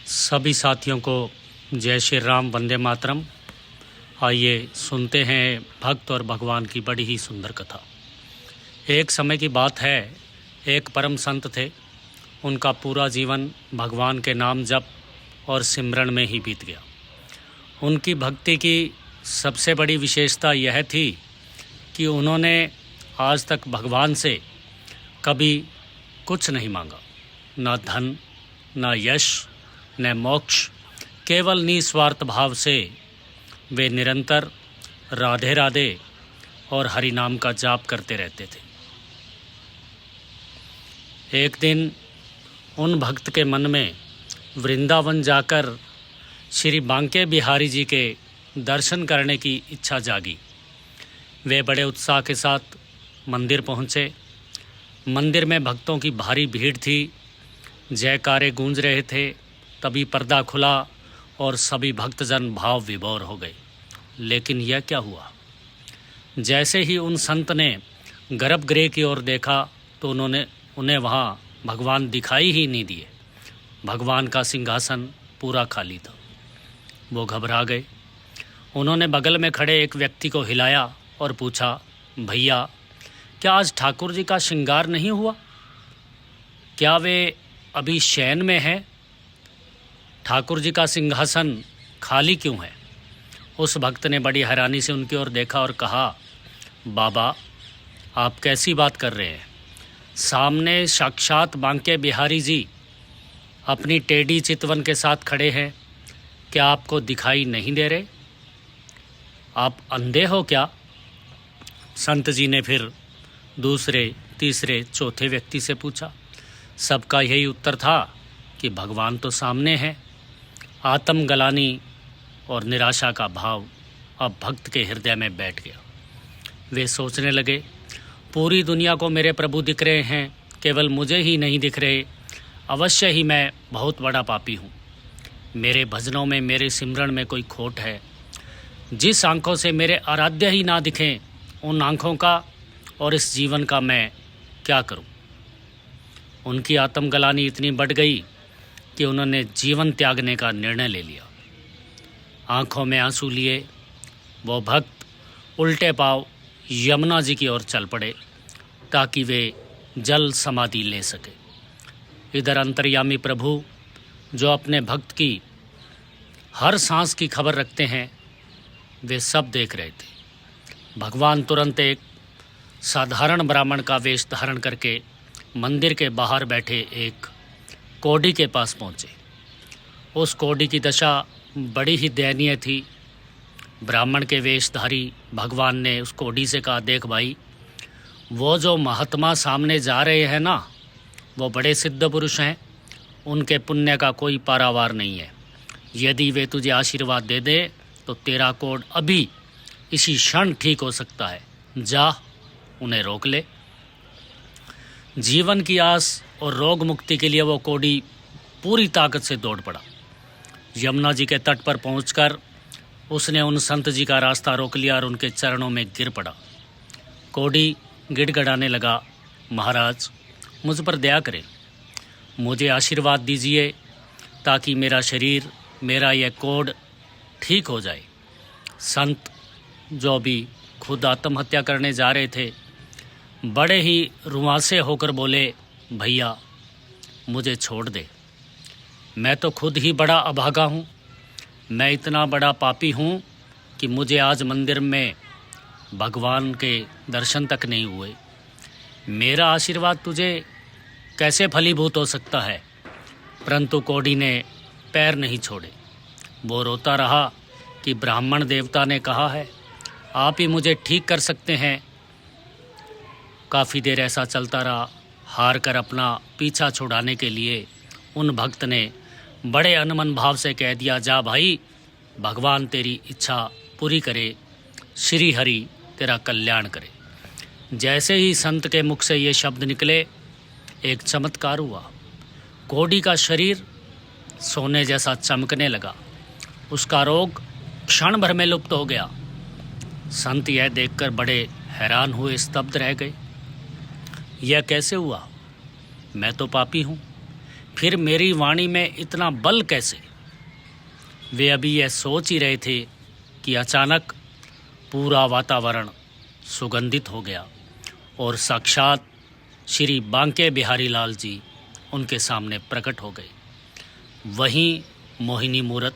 सभी साथियों को जय श्री राम, वंदे मातरम। आइए सुनते हैं भक्त और भगवान की बड़ी ही सुंदर कथा। एक समय की बात है, एक परम संत थे। उनका पूरा जीवन भगवान के नाम जप और सिमरन में ही बीत गया। उनकी भक्ति की सबसे बड़ी विशेषता यह थी कि उन्होंने आज तक भगवान से कभी कुछ नहीं मांगा, न धन, न यश, न मोक्ष। केवल निस्वार्थ भाव से वे निरंतर राधे राधे और हरि नाम का जाप करते रहते थे। एक दिन उन भक्त के मन में वृंदावन जाकर श्री बांके बिहारी जी के दर्शन करने की इच्छा जागी। वे बड़े उत्साह के साथ मंदिर पहुँचे। मंदिर में भक्तों की भारी भीड़ थी, जयकारे गूंज रहे थे। तभी पर्दा खुला और सभी भक्तजन भाव विभोर हो गए। लेकिन यह क्या हुआ? जैसे ही उन संत ने गर्भगृह की ओर देखा तो उन्हें वहाँ भगवान दिखाई ही नहीं दिए। भगवान का सिंहासन पूरा खाली था। वो घबरा गए। उन्होंने बगल में खड़े एक व्यक्ति को हिलाया और पूछा, भैया, क्या आज ठाकुर जी का श्रृंगार नहीं हुआ? क्या वे अभी शयन में है? ठाकुर जी का सिंहासन खाली क्यों है? उस भक्त ने बड़ी हैरानी से उनकी ओर देखा और कहा, बाबा, आप कैसी बात कर रहे हैं? सामने साक्षात बांके बिहारी जी अपनी टेढ़ी चितवन के साथ खड़े हैं। क्या आपको दिखाई नहीं दे रहे? आप अंधे हो क्या? संत जी ने फिर दूसरे, तीसरे, चौथे व्यक्ति से पूछा। सबका यही उत्तर था कि भगवान तो सामने है। आत्मग्लानि और निराशा का भाव अब भक्त के हृदय में बैठ गया। वे सोचने लगे, पूरी दुनिया को मेरे प्रभु दिख रहे हैं, केवल मुझे ही नहीं दिख रहे। अवश्य ही मैं बहुत बड़ा पापी हूँ। मेरे भजनों में, मेरे सिमरन में कोई खोट है। जिस आंखों से मेरे आराध्य ही ना दिखें, उन आंखों का और इस जीवन का मैं क्या करूं? उनकी आत्मग्लानि इतनी बढ़ गई कि उन्होंने जीवन त्यागने का निर्णय ले लिया। आंखों में आंसू लिए वो भक्त उल्टे पांव यमुना जी की ओर चल पड़े ताकि वे जल समाधि ले सके। इधर अंतर्यामी प्रभु, जो अपने भक्त की हर सांस की खबर रखते हैं, वे सब देख रहे थे। भगवान तुरंत एक साधारण ब्राह्मण का वेश धारण करके मंदिर के बाहर बैठे एक कोढ़ी के पास पहुँचे। उस कोढ़ी की दशा बड़ी ही दयनीय थी। ब्राह्मण के वेशधारी भगवान ने उस कोढ़ी से कहा, देख भाई, वो जो महात्मा सामने जा रहे हैं ना, वो बड़े सिद्ध पुरुष हैं। उनके पुण्य का कोई पारावार नहीं है। यदि वे तुझे आशीर्वाद दे दे तो तेरा कोढ़ अभी इसी क्षण ठीक हो सकता है। जा, उन्हें रोक ले। जीवन की आस और रोग मुक्ति के लिए वो कोढ़ी पूरी ताकत से दौड़ पड़ा। यमुना जी के तट पर पहुंचकर उसने उन संत जी का रास्ता रोक लिया और उनके चरणों में गिर पड़ा। कोढ़ी गिड़गिड़ाने लगा, महाराज, मुझ पर दया करें, मुझे आशीर्वाद दीजिए ताकि मेरा शरीर, मेरा यह कोढ़ ठीक हो जाए। संत, जो भी खुद आत्महत्या करने जा रहे थे, बड़े ही रुआंसे होकर बोले, भैया, मुझे छोड़ दे। मैं तो खुद ही बड़ा अभागा हूँ। मैं इतना बड़ा पापी हूँ कि मुझे आज मंदिर में भगवान के दर्शन तक नहीं हुए। मेरा आशीर्वाद तुझे कैसे फलीभूत हो सकता है? परंतु कोढ़ी ने पैर नहीं छोड़े। वो रोता रहा कि ब्राह्मण देवता ने कहा है, आप ही मुझे ठीक कर सकते हैं। काफ़ी देर ऐसा चलता रहा। हार कर अपना पीछा छुड़ाने के लिए उन भक्त ने बड़े अनमन भाव से कह दिया, जा भाई, भगवान तेरी इच्छा पूरी करे, श्री हरि तेरा कल्याण करे। जैसे ही संत के मुख से ये शब्द निकले, एक चमत्कार हुआ। कोढ़ी का शरीर सोने जैसा चमकने लगा। उसका रोग क्षण भर में लुप्त हो गया। संत यह देखकर बड़े हैरान हुए, स्तब्ध रह गए। यह कैसे हुआ? मैं तो पापी हूँ। फिर मेरी वाणी में इतना बल कैसे? वे अभी यह सोच ही रहे थे कि अचानक पूरा वातावरण सुगंधित हो गया और साक्षात श्री बांके बिहारी लाल जी उनके सामने प्रकट हो गए। वही मोहिनी मूरत,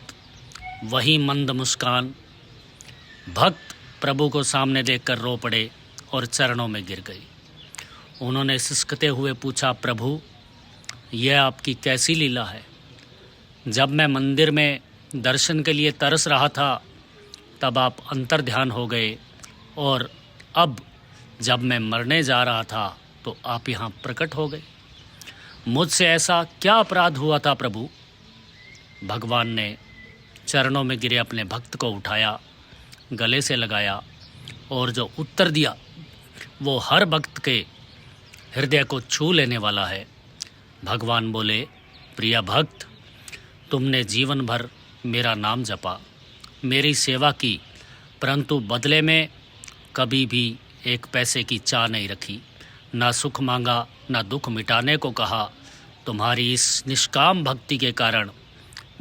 वही मंद मुस्कान। भक्त प्रभु को सामने देखकर रो पड़े और चरणों में गिर गए। उन्होंने सिसकते हुए पूछा, प्रभु, यह आपकी कैसी लीला है? जब मैं मंदिर में दर्शन के लिए तरस रहा था तब आप अंतर ध्यान हो गए, और अब जब मैं मरने जा रहा था तो आप यहाँ प्रकट हो गए। मुझसे ऐसा क्या अपराध हुआ था प्रभु? भगवान ने चरणों में गिरे अपने भक्त को उठाया, गले से लगाया और जो उत्तर दिया वो हर भक्त के हृदय को छू लेने वाला है। भगवान बोले, प्रिय भक्त, तुमने जीवन भर मेरा नाम जपा, मेरी सेवा की, परंतु बदले में कभी भी एक पैसे की चाह नहीं रखी, ना सुख मांगा, ना दुख मिटाने को कहा। तुम्हारी इस निष्काम भक्ति के कारण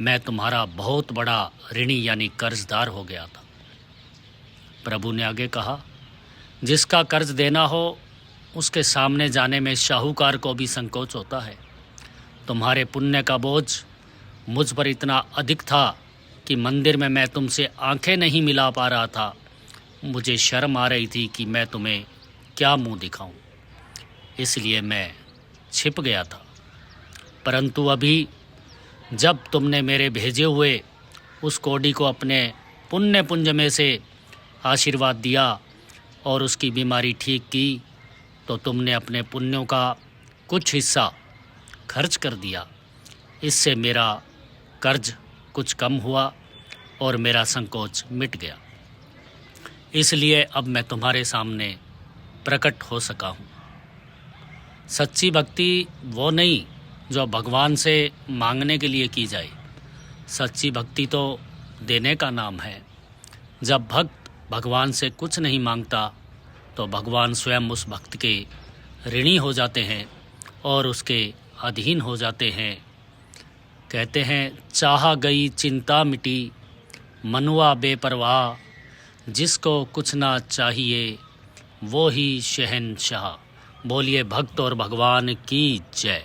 मैं तुम्हारा बहुत बड़ा ऋणी यानी कर्जदार हो गया था। प्रभु ने आगे कहा, जिसका कर्ज देना हो उसके सामने जाने में शाहूकार को भी संकोच होता है। तुम्हारे पुण्य का बोझ मुझ पर इतना अधिक था कि मंदिर में मैं तुमसे आंखें नहीं मिला पा रहा था। मुझे शर्म आ रही थी कि मैं तुम्हें क्या मुंह दिखाऊं, इसलिए मैं छिप गया था। परंतु अभी जब तुमने मेरे भेजे हुए उस कोडी को अपने पुण्य पुंज में से आशीर्वाद दिया और उसकी बीमारी ठीक की, तो तुमने अपने पुण्यों का कुछ हिस्सा खर्च कर दिया। इससे मेरा कर्ज कुछ कम हुआ और मेरा संकोच मिट गया। इसलिए अब मैं तुम्हारे सामने प्रकट हो सका हूँ। सच्ची भक्ति वो नहीं जो भगवान से मांगने के लिए की जाए। सच्ची भक्ति तो देने का नाम है। जब भक्त भगवान से कुछ नहीं मांगता तो भगवान स्वयं उस भक्त के ऋणी हो जाते हैं और उसके अधीन हो जाते हैं। कहते हैं, चाहा गई चिंता मिटी, मनुआ बेपरवाह, जिसको कुछ ना चाहिए वो ही शहंशाह। बोलिए भक्त और भगवान की जय।